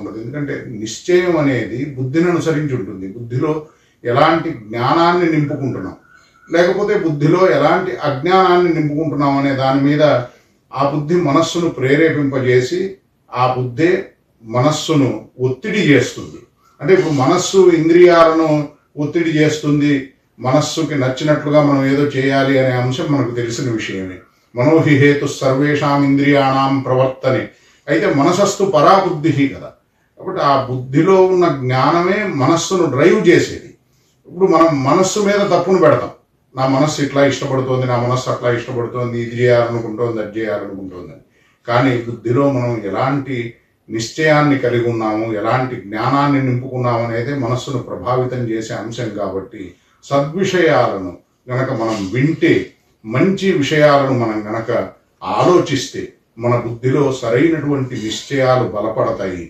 ఉండదు. ఎందుకంటే నిశ్చయం అనేది బుద్ధిని అనుసరించి ఉంటుంది. బుద్ధిలో ఎలాంటి జ్ఞానాన్ని నింపుకుంటున్నాం, లేకపోతే బుద్ధిలో ఎలాంటి అజ్ఞానాన్ని నింపుకుంటున్నాం అనే దాని మీద ఆ బుద్ధి మనస్సును ప్రేరేపింపజేసి ఆ బుద్ధే మనస్సును ఒత్తిడి చేస్తుంది. అంటే ఇప్పుడు మనస్సు ఇంద్రియాలను ఒత్తిడి చేస్తుంది, మనస్సుకి నచ్చినట్లుగా మనం ఏదో చేయాలి అనే అంశం మనకు తెలిసిన విషయమే. మనోహి హేతు సర్వేషాం ఇంద్రియాణం ప్రవర్తనే. అయితే మనసస్తు పరాబుద్ధి కదా. కాబట్టి ఆ బుద్ధిలో ఉన్న జ్ఞానమే మనస్సును డ్రైవ్ చేసేది. ఇప్పుడు మనం మనస్సు మీద తప్పును పెడతాం. నా మనస్సు ఇట్లా ఇష్టపడుతోంది, నా మనస్సు అట్లా ఇష్టపడుతోంది, ఇది చేయాలనుకుంటోంది, అది చేయాలనుకుంటోంది అని. కానీ బుద్ధిలో మనం ఎలాంటి నిశ్చయాన్ని కలిగి ఉన్నాము, ఎలాంటి జ్ఞానాన్ని నింపుకున్నాము అనేది మనస్సును ప్రభావితం చేసే అంశం. కాబట్టి సద్విషయాలను గనక మనం వింటే, మంచి విషయాలను మనం గనక ఆలోచిస్తే మన బుద్ధిలో సరైనటువంటి నిశ్చయాలు బలపడతాయి.